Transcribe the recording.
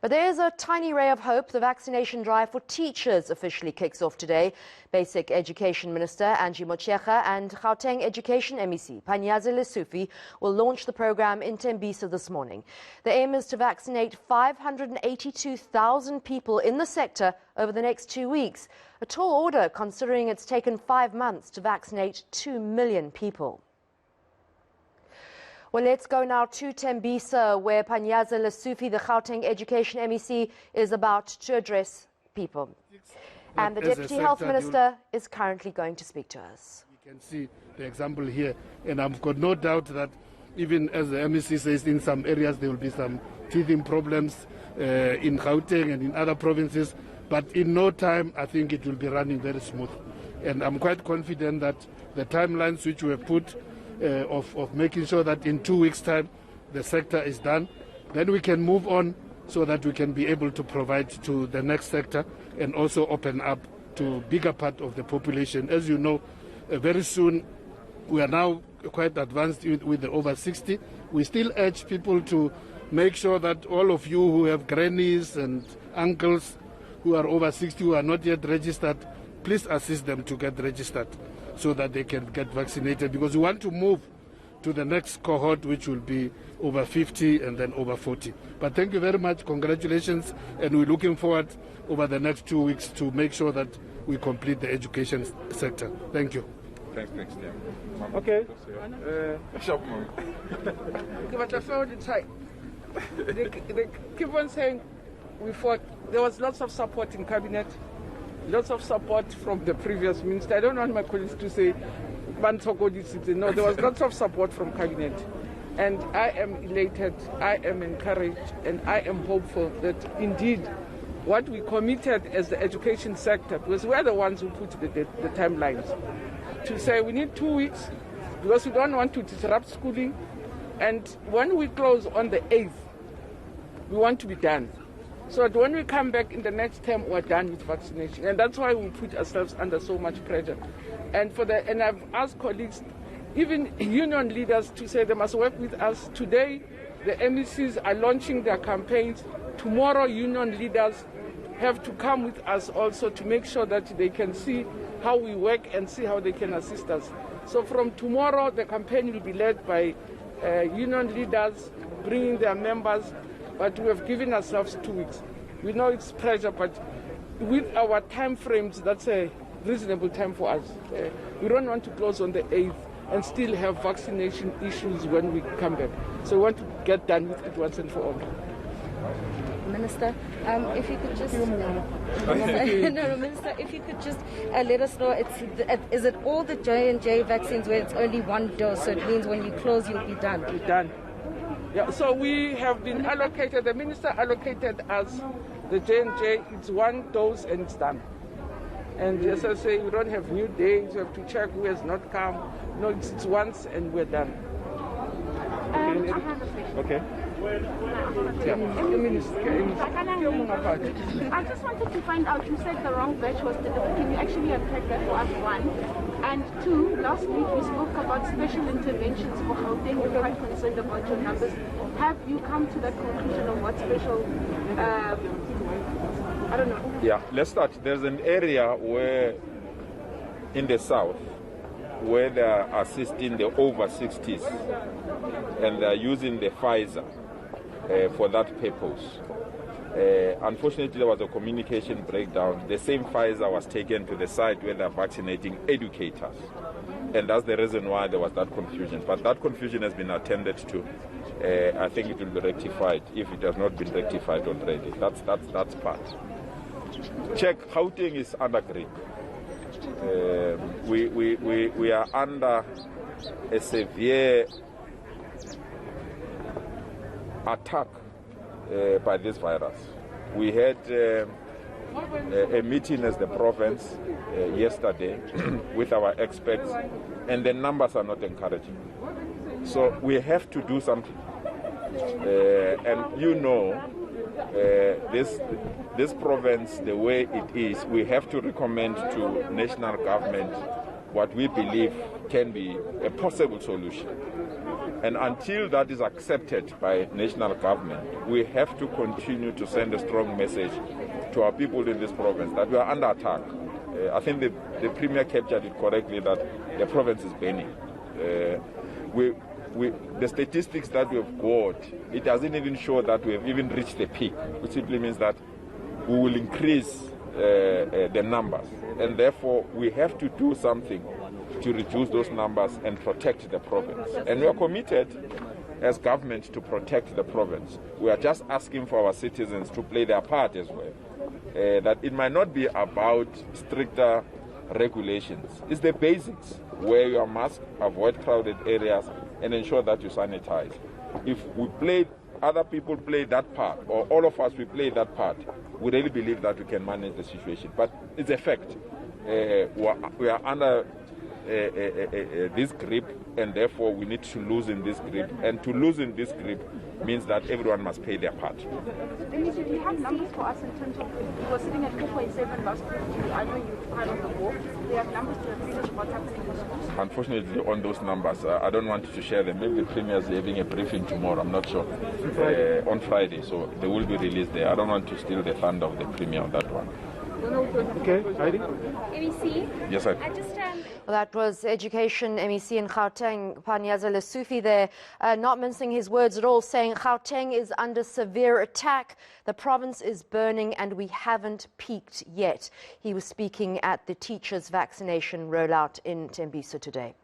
But there is a tiny ray of hope. The vaccination drive for teachers officially kicks off today. Basic Education Minister Angie Motshekga and Gauteng Education MEC Panyaza Lesufi will launch the program in Tembisa this morning. The aim is to vaccinate 582,000 people in the sector over the next 2 weeks. A tall order considering it's taken 5 months to vaccinate 2 million people. Well, let's go now to Tembisa, where Panyaza Lesufi, the Gauteng Education MEC, is about to address people. And the Deputy Health Minister is currently going to speak to us. You can see the example here, and I've got no doubt that even as the MEC says, in some areas there will be some teething problems in Gauteng and in other provinces, but in no time I think it will be running very smooth. And I'm quite confident that the timelines which we have put of making sure that in 2 weeks' time the sector is done, then we can move on so that we can be able to provide to the next sector and also open up to bigger part of the population. As you know, very soon we are now quite advanced with the over 60. We still urge people to make sure that all of you who have grannies and uncles who are over 60 who are not yet registered, please assist them to get registered so that they can get vaccinated, because we want to move to the next cohort, which will be over 50 and then over 40. But thank you very much, congratulations, and we're looking forward over the next 2 weeks to make sure that we complete the education sector. Thank you. Thanks, yeah. Okay. They keep on saying we fought. There was lots of support in cabinet, lots of support from the previous minister. I don't want my colleagues to say, no, there was lots of support from cabinet. And I am elated, I am encouraged, and I am hopeful that indeed what we committed as the education sector, because we're the ones who put the timelines, to say we need 2 weeks because we don't want to disrupt schooling. And when we close on the 8th, we want to be done. So that when we come back in the next term, we're done with vaccination. And that's why we put ourselves under so much pressure. And I've asked colleagues, even union leaders, to say they must work with us. Today, the MECs are launching their campaigns. Tomorrow, union leaders have to come with us also to make sure that they can see how we work and see how they can assist us. So from tomorrow, the campaign will be led by union leaders, bringing their members, but we have given ourselves 2 weeks. We know it's pressure, but with our time frames, that's a reasonable time for us. We don't want to close on the 8th and still have vaccination issues when we come back. So we want to get done with it once and for all. Minister, if you could just Minister, if you could just let us know, is it all the J&J vaccines where it's only one dose? So it means when you close, you'll be done. We're done. Yeah. So we have been allocated. The minister allocated us the J&J. It's one dose and it's done. And as I say, we don't have new days. We have to check who has not come. No, it's once and we're done. Okay. Yeah. I just wanted to find out, you said the wrong batch was delivered. Can you actually unpack that for us, one? And two, last week we spoke about special interventions for Gauteng. We're quite concerned about your numbers. Have you come to that conclusion of what special, I don't know. Yeah, let's start. There's an area where, in the south, where they are assisting the over 60s and they are using the Pfizer for that purpose. Unfortunately, there was a communication breakdown. The same Pfizer was taken to the site where they are vaccinating educators. And that's the reason why there was that confusion. But that confusion has been attended to. I think it will be rectified if it has not been rectified already. That's part. Check, Gauteng is under grip. We are under a severe attack by this virus. We had a meeting as the province yesterday with our experts, and the numbers are not encouraging. So we have to do something. And you know, this province, the way it is, we have to recommend to national government what we believe can be a possible solution. And until that is accepted by national government, we have to continue to send a strong message to our people in this province that we are under attack. I think the Premier captured it correctly that the province is burning. The statistics that we have got, it doesn't even show that we have even reached the peak, which simply means that we will increase the numbers. And therefore, we have to do something to reduce those numbers and protect the province. And we are committed as government to protect the province. We are just asking for our citizens to play their part as well. That it might not be about stricter regulations. It's the basics. Wear your mask, avoid crowded areas, and ensure that you sanitize. If other people play that part, or all of us, we play that part, we really believe that we can manage the situation. But it's a fact. We are under this grip, and therefore we need to loosen this grip. And to loosen this grip means that everyone must play their part. Dennis, do you have numbers for us in terms of, we were sitting at 4.7 last week. I know you're part of the war. Do you have numbers to represent what's happening in schools? Unfortunately, on those numbers, I don't want to share them. Maybe the Premier is having a briefing tomorrow, I'm not sure. On Friday, so they will be released there. I don't want to steal the thunder of the Premier on that one. Okay, Heidi? MEC? Yes, sir. Well, that was Education MEC in Gauteng, Panyaza Lesufi there, not mincing his words at all, saying Gauteng is under severe attack, the province is burning and we haven't peaked yet. He was speaking at the teachers' vaccination rollout in Tembiso today.